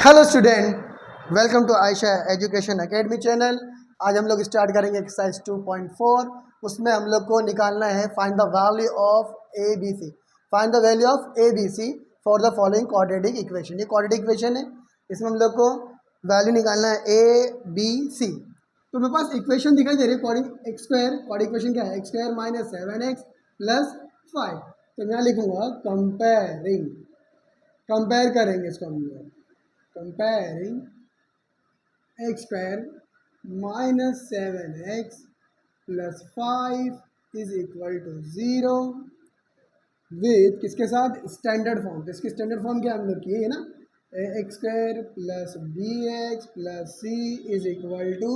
Hello student, welcome to Ayesha education academy channel. आज हम लोग स्टार्ट करेंगे एक्सरसाइज 2.4। उसमें हम लोग को निकालना है find the value of A B C. Find the value of A B C for the following quadratic equation. ये क्वाड्रेटिक इक्वेशन है, इसमें हम लोग को वैल्यू निकालना है ए बी सी। तो मेरे पास इक्वेशन दिखाई दे रही है quadratic x square. Quadratic equation क्या है? X square minus 7x plus 5। तो मैं लिखूंगा कंपेयरिंग, कंपेयर करेंगे इसको हम लोग। comparing x square minus 7x plus 5 is equal to 0 with किसके साथ? Standard form. तो इसकी स्टैंडर्ड फॉर्म क्या हम लोग की है ना, x square plus B x plus C is equal to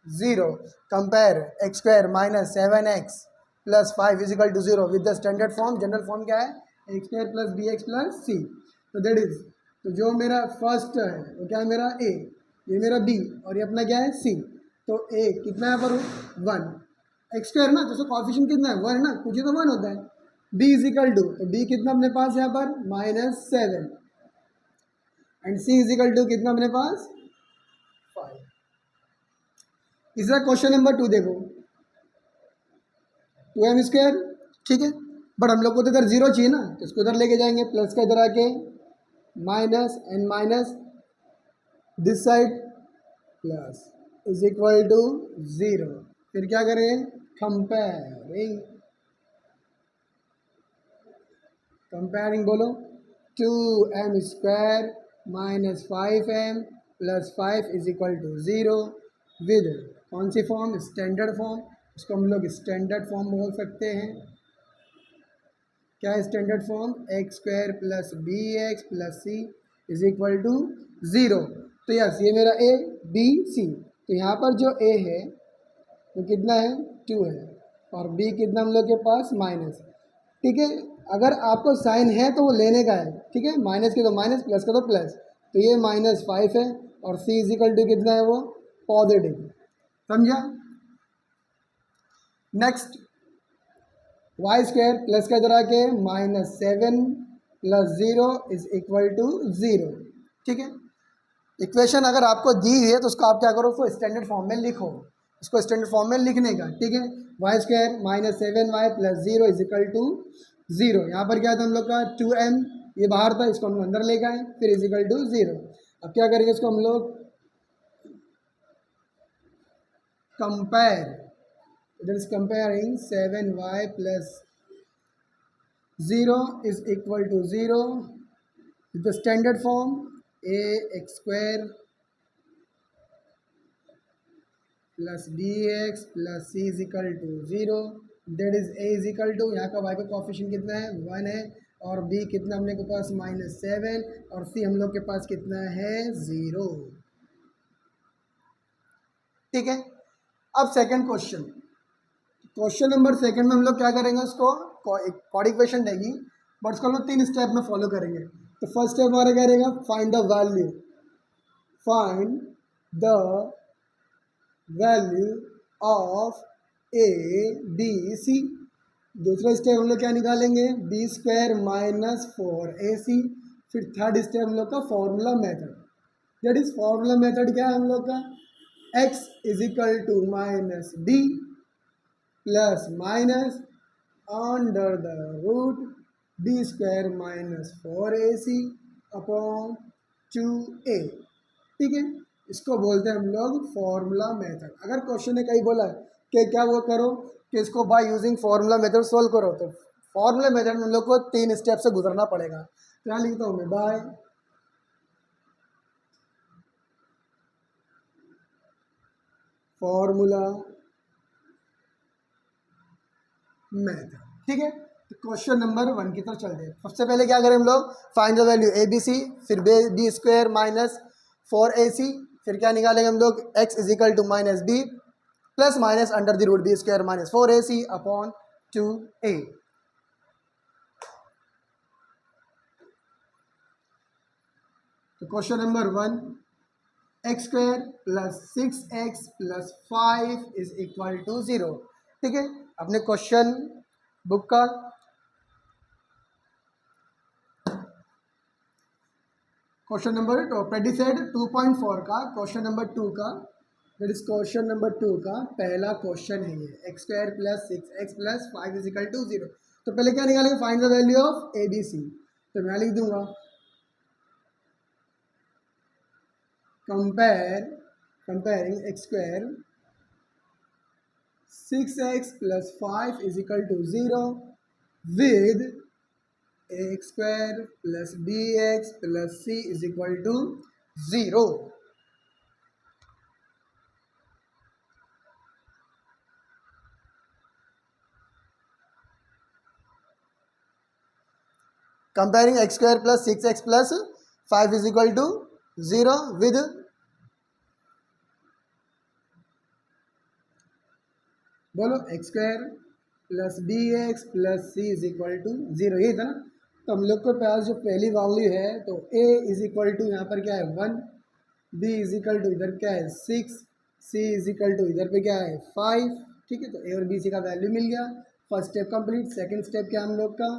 0। Compare x square minus 7x plus 5 is equal to 0 with the standard form. General form क्या है? X square plus B x plus c. तो that is, तो जो मेरा first है वो क्या है? मेरा ए, ये मेरा बी और ये अपना क्या है? सी। तो ए कितना है पर 1 एक्स स्क्वायर ना, तो उसका कॉफिशिएंट कितना है? 1 है ना, कुछ ही तो 1 होता है। बी इज इक्वल टू, तो बी कितना अपने पास यहाँ पर? -7 and C is equal to कितना अपने पास? 5। इसका क्वेश्चन नंबर 2 देखो, 2m स्क्वायर, ठीक है, बट हम लोग को तो इधर 0 चाहिए ना, तो इसको इधर लेके जाएंगे, प्लस का इधर आके minus and minus this side plus is equal to 0। फिर क्या करें? कंपेयरिंग, कंपेयरिंग बोलो, 2m square minus 5m plus 5 is equal to 0 with कौन सी फॉर्म? Standard form. इसको हम लोग स्टैंडर्ड फॉर्म बोल सकते हैं। क्या है standard form? X square plus B x plus C is equal to 0। तो यस, ये मेरा ए बी सी। तो यहाँ पर जो ए है वो कितना है? 2 है, और बी कितना हम लोग के पास? माइनस। ठीक है, अगर आपको साइन है तो वो लेने का है, ठीक है, माइनस के तो माइनस, प्लस का तो प्लस। तो ये -5 है और सी इज इक्वल टू कितना है? वो पॉजिटिव। समझा? नेक्स्ट, वाई स्क्वायर प्लस का इधर आके -7 प्लस 0 इज इक्वल टू 0। ठीक है, इक्वेशन अगर आपको दी है तो उसको आप क्या करो? उसको स्टैंडर्ड फॉर्म में लिखो। इसको स्टैंडर्ड फॉर्म में लिखने का, ठीक है, y square -7y plus 0 is equal to 0। यहाँ पर क्या था हम लोग का? 2m, ये बाहर था, इसको हम अंदर लेके आए, फिर इज इक्वल टू 0। अब क्या करेंगे? इसको हम लोग compare, it is comparing 7y plus 0 is equal to 0 with the standard form ax square plus bx plus c is equal to 0। that is a is equal to, यहाँ का y का coefficient कितना है? 1 है, और b कितना हमने के पास? -7, और c हम लोग के पास कितना है? 0। ठीक है, अब second question, question number second में हम लोग क्या करेंगे? उसको क्वाड्रेटिक इक्वेशन देगी, बट उसको हम लोग 3 स्टेप में फॉलो करेंगे। तो फर्स्ट स्टेप हमारा क्या रहेगा? Find the value, find the value of A B C. दूसरा स्टेप हम लोग क्या निकालेंगे? B square minus 4ac। फिर थर्ड स्टेप हम लोग का formula method. That is formula method क्या है हम लोग का? x is equal to minus B plus minus under the root B square minus 4ac upon 2a। ठीक है, इसको बोलते हैं हम लोग फॉर्मूला मेथड। अगर क्वेश्चन ने कहीं बोला कि क्या वो करो कि इसको by using formula method solve करो, तो फॉर्मूला मेथड में हम लोग को 3 स्टेप से गुजरना पड़ेगा। तो यहाँ लिखता हूँ मैं बाय फॉर्मूला मेथड। ठीक है, तो क्वेश्चन नंबर 1 की तरफ चलते हैं। सबसे पहले क्या करें हम लोग? Find the value A B C, फिर बी स्क्वायर माइनस 4ac, फिर क्या निकालेंगे हम लोग? x is equal to minus B plus minus under the root B square minus 4ac upon 2a। तो question number 1, X square plus 6x plus 5 is equal to 0। ठीक है, अपने question book का क्वेश्चन नंबर प्रेडिसेट 2.4 का question number 2 का, that is question number 2 का पहला क्वेश्चन है ये, x square plus 6x plus 5 is equal to 0। तो पहले क्या निकालेंगे, find the value of A B C. तो मैं लिख दूंगा comparing x square 6x plus 5 is equal to 0 with x square plus bx plus c is equal to 0। Comparing x square plus 6x plus 5 is equal to 0 with बोलो x square plus bx plus c is equal to 0, ये था ना। तो हम लोग के पास जो पहली वैल्यू है तो a इज इक्वल टू यहाँ पर क्या है 1, b इज इक्वल टू इधर क्या है 6, c इज इक्वल टू इधर पे क्या है 5। ठीक है, तो a और b c का वैल्यू मिल गया, first step complete. Second step क्या हम लोग का,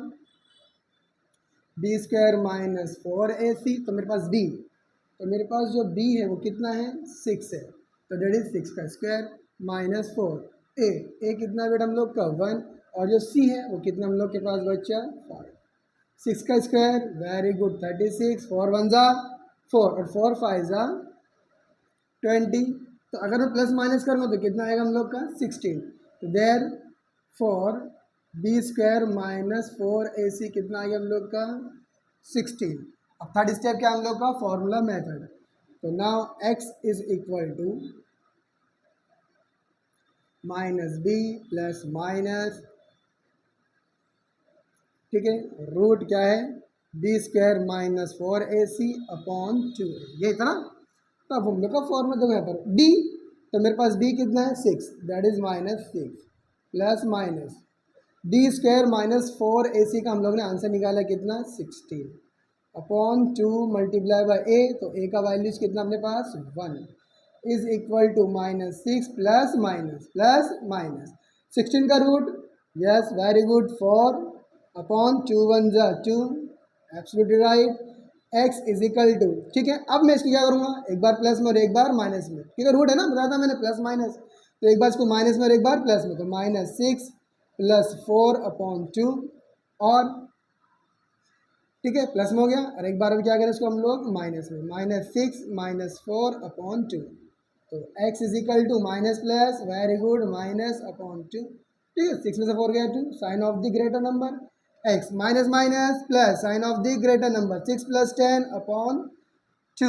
बी स्क्वायर माइनस 4ac, तो मेरे पास b, तो मेरे पास जो b है वो कितना है 6 है, तो डेट इज 6 का स्क्वायर माइनस 4 ए कितना बेटा हम लोग का 1, और जो c है वो कितना हम लोग के पास बचा 5। 6 का स्क्वायर वेरी गुड 36, 4 1 जा 4 और 4 5 जा 20। तो अगर मैं प्लस माइनस करूँगा तो कितना आएगा हम लोग का 16। तो therefore B square minus 4ac कितना आएगा हम लोग का 16। अब थर्ड स्टेप क्या हम लोग का फॉर्मूला मेथड। तो now x is equal to minus B plus minus, ठीक है, रूट क्या है B square minus 4ac upon 2, ये था ना। तो अब हम लोग का फॉर्मूला देखो यहाँ पर b, तो मेरे पास b कितना है 6, that is minus 6 plus minus B square minus 4ac का हम लोग ने आंसर निकाला कितना 16 अपॉन 2 मल्टीप्लाई बाय a, तो a का वैल्यूज कितना अपने पास 1 is equal to minus 6 plus minus 16 का root, yes very good 4 upon 2 1 जा 2, absolutely right. x is equal to, ठीक है, अब मैं इसको क्या करूँगा एक बार प्लस में और एक बार माइनस में, ठीक है, रूट है ना बताया था मैंने प्लस माइनस, तो एक बार इसको माइनस में और एक बार प्लस में, तो माइनस 6 प्लस 4 अपॉन 2, और ठीक है प्लस में हो गया, और एक बार अभी क्या करें इसको हम लोग माइनस में, माइनस 6 माइनस 4 अपॉन 2, तो x is equal to minus plus very good minus upon 2, ठीक है, 6 में से 4 गया 2, sign of the greater number x minus minus plus sign of the greater number 6 plus 10 upon 2,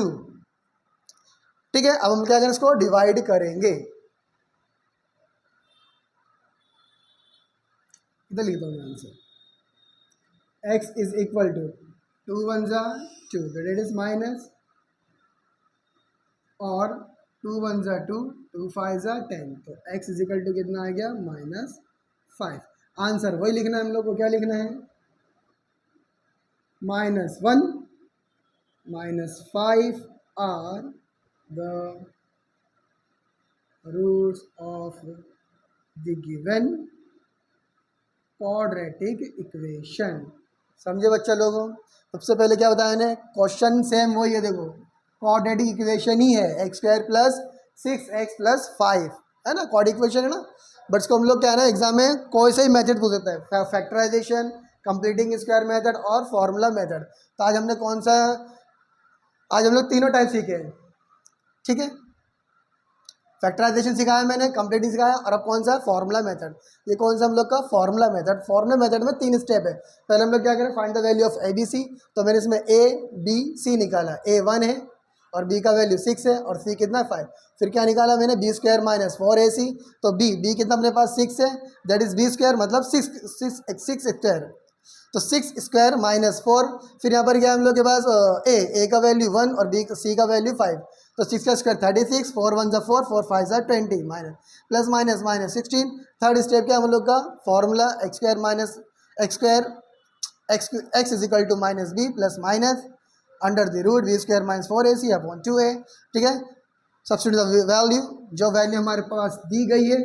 ठीक है। अब हम क्या करें इसको डिवाइड करेंगे, इधर लिखता हूँ answer, x is equal to 2 1 जा 2, दैट इज माइनस, और 2 1 जा 2, 2 5 जा 10, तो x इज इक्वल टू कितना आ गया माइनस 5। आंसर वही लिखना है हम लोग को, क्या लिखना है minus 1 minus 5 are the roots of the given quadratic equation. समझे बच्चा लोगों, सबसे पहले क्या बताया मैंने, क्वेश्चन सेम वही है, देखो क्वाड्रेटिक इक्वेशन ही है, x square plus 6x plus 5 है ना, क्वाड्रेटिक इक्वेशन है ना, बट इसको हम लोग क्या है ना एग्जाम में कोई सा ही मेथड पूछ सकता है, फैक्टराइजेशन, कंप्लीटिंग स्क्वायर मेथड और फॉर्मूला मेथड। तो आज हमने कौन सा, आज हम लोग तीनों टाइप सीखे हैं, ठीक है, फैक्टराइजेशन सिखाया मैंने, कंप्लीटिंग सिखाया, और अब कौन सा फॉर्मूला मेथड। ये कौन सा हम लोग का फॉर्मूला मेथड। फॉर्मूला मेथड में 3 स्टेप है। पहले हम लोग क्या करें, find the value of A B C, तो मैंने इसमें ए बी सी निकाला, ए 1 है और बी का वैल्यू 6 है और सी कितना 5। फिर क्या निकाला मैंने बी स्क्वायर माइनस 4ac, तो बी कितना अपने पास 6 है, दैट इज बी स्क्वायर मतलब 6 स्क्वायर, तो 6 स्क्वायर माइनस 4। फिर यहाँ पर क्या हम लोग के पास ए का वैल्यू 1 और बी सी का वैल्यू 5, तो 6 का स्क्वायर 36, 4 1 जा 4, 4 5 जा 20, minus plus minus minus 16। Third step क्या हम लोग का formula X square minus X square X is equal to minus B plus minus under the root B square minus 4ac upon 2a, ठीक है। सब्स्टिट्यूट द वैल्यू, जो value हमारे पास दी गई है,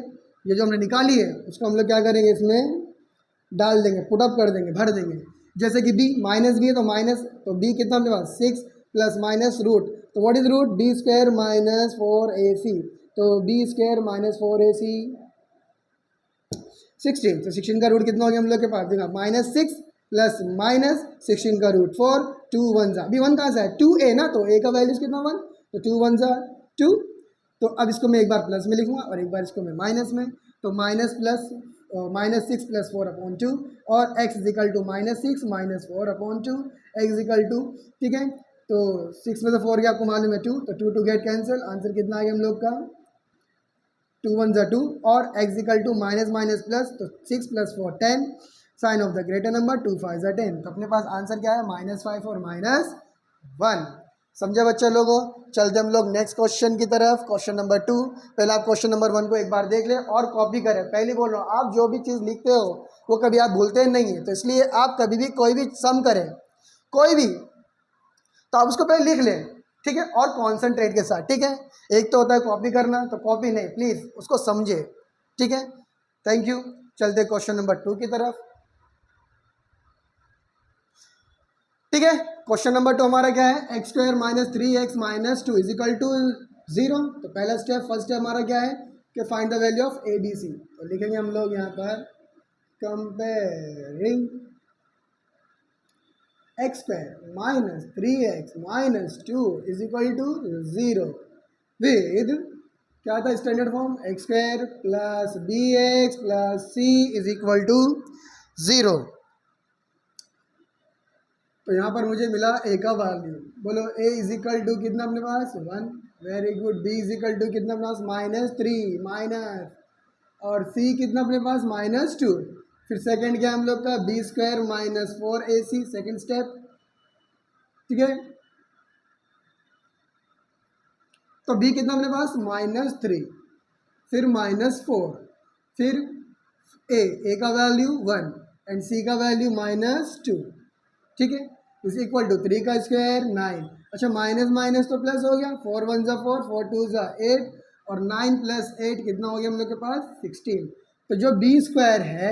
ये जो हमने निकाली है, उसको हम लोग क्या करेंगे इसमें डाल देंगे, पुटअप कर देंगे, भर देंगे। जैसे कि b माइनस बी है तो माइनस, तो b कितना अपने पास 6 प्लस माइनस रूट, तो what is root, B square minus 4ac, तो बी स्क्वायर माइनस 4ac 16, तो 16 का रूट कितना हो गया हम लोग के पास, देखा माइनस 6 प्लस माइनस 16 का रूट 4, 2 1 जा, अभी 1 कहाँ से है, 2a ना, तो a का वैल्यूज कितना 1, तो 2 1 जा 2, तो अब इसको मैं एक बार प्लस में लिखूंगा और एक बार इसको मैं माइनस में, तो माइनस प्लस माइनस 6 प्लस 4/2 और x is equal to minus 6 minus 4/2 x is equal to, ठीक है, तो 6 में से 4 गया आपको मालूम है 2, तो 2 टू गेट कैंसिल, आंसर कितना आ गया हम लोग का 2 1 जा 2 और x equal to minus minus plus, तो 6 plus 4 10, sign of the greater number 2 5 जा 10, तो अपने पास आंसर क्या है -5 और -1। समझे बच्चे लोगों, चलते हम लोग नेक्स्ट क्वेश्चन की तरफ, क्वेश्चन नंबर 2। पहले आप क्वेश्चन नंबर 1 को एक बार देख ले और कॉपी करें, पहले बोल रहा हूँ आप जो भी चीज़ लिखते हो वो कभी आप भूलते नहीं है, तो इसलिए आप कभी भी कोई भी सम करें कोई भी, तो आप उसको पहले लिख लें, ठीक है, और कॉन्सेंट्रेट के साथ, ठीक है, एक तो होता है कॉपी करना, तो कॉपी नहीं, प्लीज़ उसको समझे, ठीक है, थैंक यू। चलते क्वेश्चन नंबर 2 की तरफ, ठीक है, क्वेश्चन नंबर 2 हमारा क्या है, x square minus 3x minus 2 is equal to 0, तो पहला स्टेप, फर्स्ट स्टेप हमारा क्या है कि find the value of A B C, तो लिखेंगे हम लोग यहाँ पर comparing x square minus 3x minus 2 is equal to 0 with, क्या था standard form, x square plus B x plus C is equal to 0। तो यहाँ पर मुझे मिला ए का वैल्यू, बोलो ए इज इक्वल टू कितना अपने पास 1, very good, B is equal to कितना अपने पास -3 माइनस, और सी कितना अपने पास -2, फिर सेकंड क्या हम लोग का B square minus 4ac, second step, ठीक है, तो बी कितना अपने पास -3, फिर -4, फिर ए का वैल्यू 1 एंड सी का वैल्यू -2, ठीक है, इज इक्वल टू 3 का स्क्वायर 9, अच्छा माइनस माइनस तो प्लस हो गया, 4 1 जा 4, 4 2 जा 8 और 9 प्लस 8 कितना हो गया हम लोग के पास 16, तो जो बी स्क्वायर है,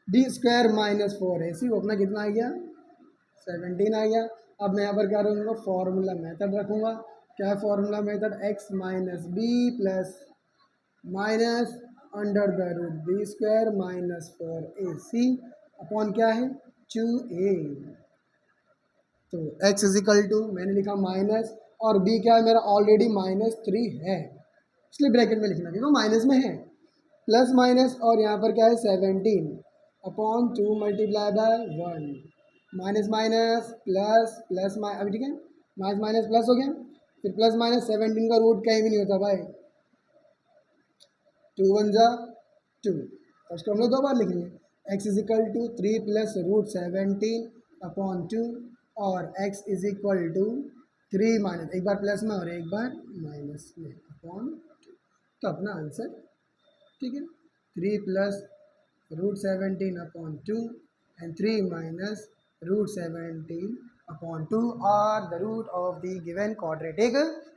बी स्क्वायर माइनस 4ac वो अपना कितना आ गया 17 आ गया। अब मैं यहाँ पर क्या रखूँगा, फॉर्मूला मेथड रखूँगा, क्या है formula method, x minus B plus minus under the root B square minus 4ac upon क्या है 2a, तो x इजिकल टू मैंने लिखा माइनस और b क्या है मेरा ऑलरेडी -3 है, इसलिए ब्रैकेट में लिखना क्योंकि माइनस में है, प्लस माइनस और यहाँ पर क्या है 17 upon 2 multiply bye 1, minus minus plus plus अभी ठीक है, माइनस माइनस प्लस हो गया, फिर प्लस माइनस 17 का रूट कहीं भी नहीं होता भाई, 2 1 जा 2, तो उसको हम लोग दो बार लिखेंगे, x is equal to 3 plus root 17 upon 2 और x is equal to 3 minus, एक बार प्लस में और एक बार माइनस में अपॉन 2, तो अपना आंसर, ठीक है, 3 plus root 17 upon 2 and 3 minus root 17 upon 2 are the root of the given quadratic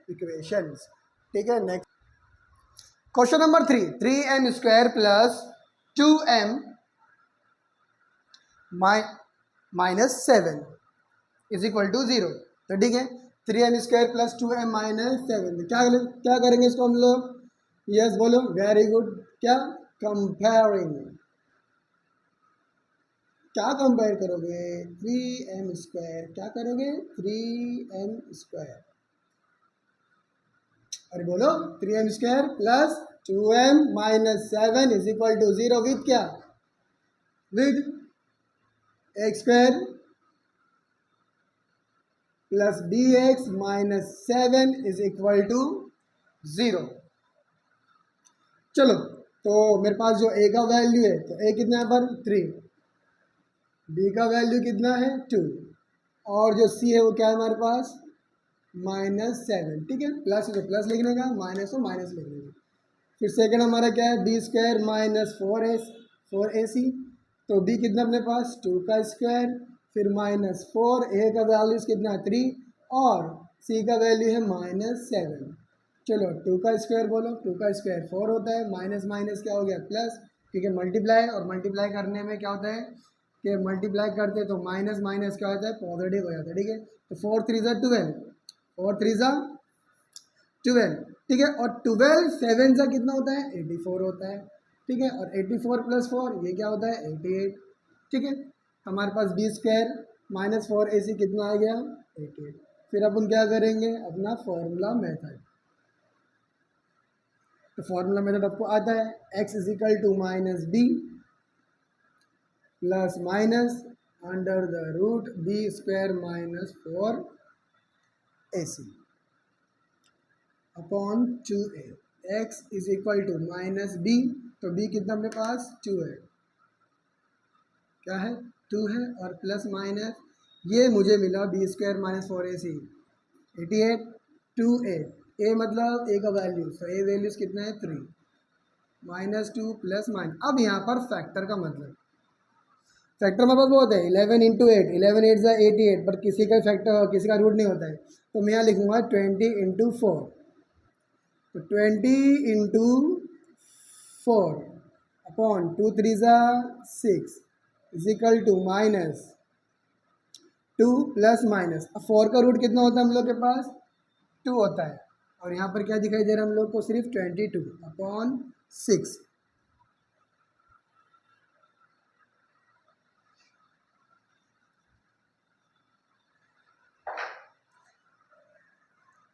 equations, ठीक है। Next question number 3, 3m square plus 2m minus 7 is equal to 0, तो ठीक है, 3m square plus 2m minus 7, क्या करेंगे इसको हम लोग, यस बोलो, वेरी गुड, क्या कंपेयरिंग, क्या कंपेयर करोगे 3m स्क्वायर, क्या करोगे 3m स्क्वायर, अरे बोलो 3m square plus 2m minus 7 is equal to 0 with क्या, with x square plus B x minus 7 is equal to 0। चलो, तो मेरे पास जो ए का वैल्यू है, तो ए कितना है पर 3, बी का वैल्यू कितना है 2 और जो सी है वो क्या है हमारे पास -7, ठीक है, प्लस तो प्लस लिखने का, माइनस तो माइनस लिखने का, फिर सेकंड हमारा क्या है बी स्क्वायर माइनस 4ac, तो बी कितना अपने पास 2 का स्क्वायर, फिर -4, ए का वैल्यू कितना 3 और सी का वैल्यू है -7, चलो 2 का स्क्वायर बोलो, 2 का स्क्वायर 4 होता है, माइनस माइनस क्या हो गया प्लस, क्योंकि मल्टीप्लाई और मल्टीप्लाई करने में क्या होता है के मल्टीप्लाई करते हैं तो माइनस माइनस क्या होता है, पॉजिटिव हो जाता है, ठीक है। तो 4 3 ज़ा 12, 4 3 ज़ा 12, ठीक है। और 12 7 ज़ा कितना होता है, 84 होता है, ठीक है। और 84 + 4 ये क्या होता है, 88, ठीक है। हमारे पास बी स्क्वायर माइनस 4ac कितना आ गया, 88। फिर अपन क्या करेंगे, अपना फॉर्मूला मेथड। तो फॉर्मूला मेथड आपको आता है, x = minus B plus minus under the root B square minus 4ac upon 2a। x = minus B, तो b कितना अपने पास 2 है, क्या है 2 है, और प्लस माइनस ये मुझे मिला B square minus 4ac 88, 2a, a मतलब a का वैल्यू, तो a वैल्यूज कितना है 3, -2 प्लस माइनस। अब यहाँ पर फैक्टर का मतलब, फैक्टर में बहुत है 11 × 8, 11 8 ज़ा 88, पर किसी का फैक्टर किसी का रूट नहीं होता है, तो मैं यहाँ लिखूँगा 20 × 4, तो 20 × 4 अपॉन 2 3 ज़ा 6 = -2 प्लस माइनस। अब 4 का रूट कितना होता है हम लोग के पास, 2 होता है, और यहाँ पर क्या दिखाई दे रहा है हम लोग को, सिर्फ 22 अपॉन 6।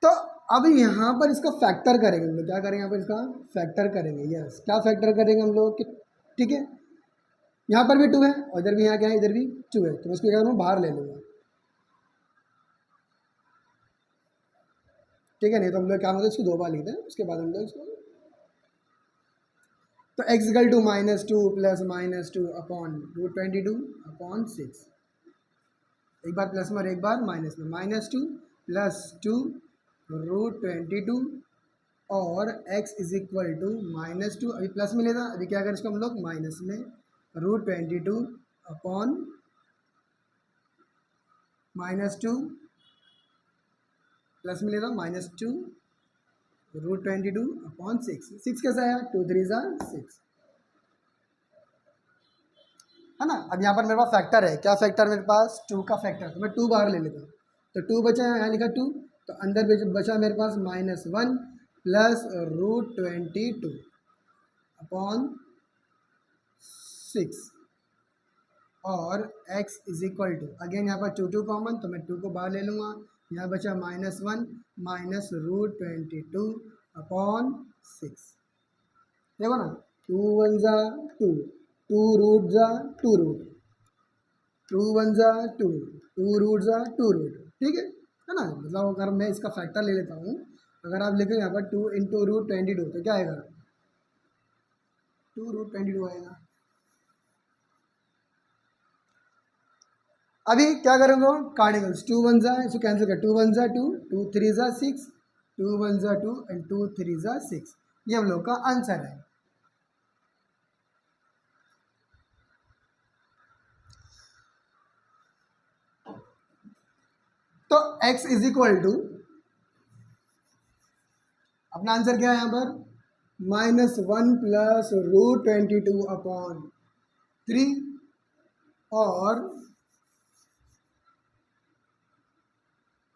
तो अब यहाँ पर इसका फैक्टर करेंगे हम लोग, क्या करेंगे यहाँ पर इसका फैक्टर करेंगे, यस क्या फैक्टर करेंगे हम लोग, ठीक है। यहाँ पर भी 2 है और इधर भी, यहाँ क्या है, इधर भी 2 है, तो मैं उसको क्या करूँ, बाहर ले लूँगा, ठीक है। नहीं तो हम लोग क्या होता है, इसको 2 बार लिखते हैं, उसके बाद हम लोग इसको, तो x = -2 plus -2 upon root 22 upon 6, एक बार प्लस में और एक बार माइनस में, -2 प्लस 2 रूट 22, और x = -2, अभी प्लस में लेना, अभी क्या करें इसको हम लोग माइनस में, रूट 22 अपॉन -2 प्लस में लेना, -2 रूट 22 अपॉन 6 कैसा आया, 2 3 ज़ा 6, है ना। अब यहाँ पर मेरे पास फैक्टर है, क्या फैक्टर मेरे पास, 2 का फैक्टर, तो मैं 2 बाहर ले लेता हूँ, तो 2 बचा, यहाँ लिखा 2, तो अंदर बचा मेरे पास -1 प्लस रूट 22 अपॉन 6, और x = अगेन यहाँ पर 2 2 कॉमन, तो मैं 2 को बाहर ले लूँगा, यहाँ बचा -1 माइनस रूट 22 अपॉन 6, देखो ना, 2 1 ज़ा 2, 2 रूट ज़ा 2 रूट, 2 1 ज़ा 2, 2 रूट ज़ा 2 रूट, ठीक है ना। मतलब अगर मैं इसका फैक्टर ले लेता हूँ, अगर आप लिखें यहाँ पर 2 × रूट 22, तो क्या आएगा, 2 रूट 22 आएगा। अभी क्या करेंगे, कार्डिनल्स, 2 1 ज़ा, इसको कैंसिल कर, 2 1 ज़ा 2, 2 3 ज़ा 6, 2 1 ज़ा 2 एंड 2 3 ज़ा 6, ये हम लोग का आंसर है। तो x = अपना आंसर क्या है यहाँ पर, -1 प्लस रूट 22 अपॉन 3, और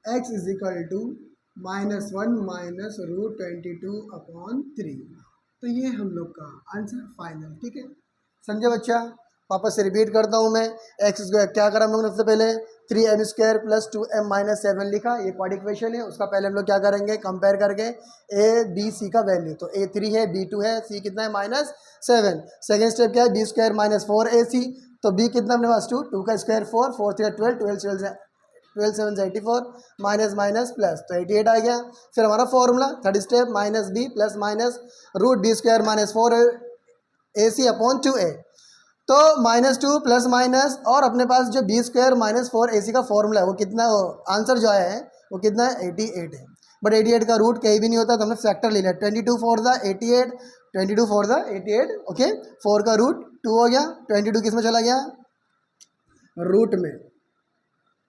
x = -1 माइनस रूट 22 अपॉन 3, तो ये हम लोग का आंसर फाइनल, ठीक है। समझे बच्चा, वापस से रिपीट करता हूँ मैं, x क्या करा हम लोगों ने सबसे पहले, 3m² प्लस 2m - 7 लिखा, ये क्वाड इक्वेशन है, उसका पहले हम लोग क्या करेंगे, कंपेयर करके a b c का वैल्यू, तो a 3 है, b 2 है, c कितना है -7। सेकेंड स्टेप क्या है, b² - 4ac, तो b कितना अपने पास 2, 2 का स्क्वायर 4, 4 3 12, 12 7 84, माइनस माइनस प्लस, तो 88 आ गया। फिर हमारा formula third step, -b plus minus root b² - 4ac upon 2a, तो -2 प्लस माइनस, और अपने पास जो b² - 4ac का फॉर्मूला है वो कितना, आंसर जो आया है वो कितना है, 88 है। बट 88 का रूट कहीं भी नहीं होता, तो हमने फैक्टर ले लिया, 22 4 ज़ा 88, 22 4 ज़ा 88, ओके। 4 का रूट 2 हो गया, 22 किस में चला गया, रूट में,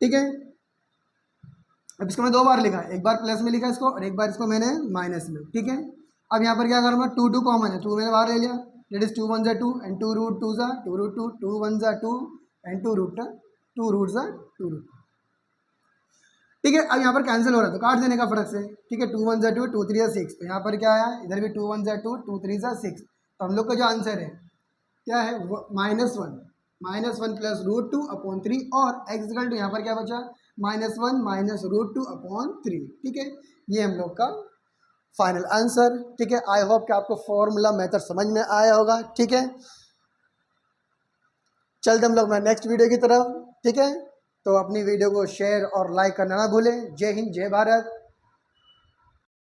ठीक है। अब इसको मैं 2 बार लिखा, एक बार प्लस में लिखा इसको, और एक बार इसको मैंने माइनस में, ठीक है। अब यहाँ पर क्या करूँगा, 2 2 कॉमन है, 2 मैंने बाहर ले लिया, डेट इज 2 1 ज़ा 2 एंड 2 रूट 2 ज़ा 2 रूट 2, 2 1 ज़ा 2 एंड टू रूट ज़ा टू रूट। ठीक है, अब यहाँ पर कैंसिल हो रहा है तो काट देने का फर्क से। ठीक है, 2 1 ज़ा 2, 2 3 ज़ा 6, तो यहाँ पर क्या आया, इधर भी 2 1 ज़ा 2, 2 3 ज़ा 6। तो हम लोग का जो आंसर है क्या है, -1 प्लस रूट 2 अपॉन 3, और एक्स इक्वल टू यहाँ पर क्या बचा, -1 माइनस रूट 2 अपॉन 3। ठीक है, ये हम लोग का फाइनल आंसर। ठीक है, आई होप कि आपको फॉर्मूला मेथड समझ में आया होगा। ठीक है, चलते हम लोग अपना नेक्स्ट वीडियो की तरफ। ठीक है, तो अपनी वीडियो को शेयर और लाइक करना ना भूलें। जय हिंद, जय भारत।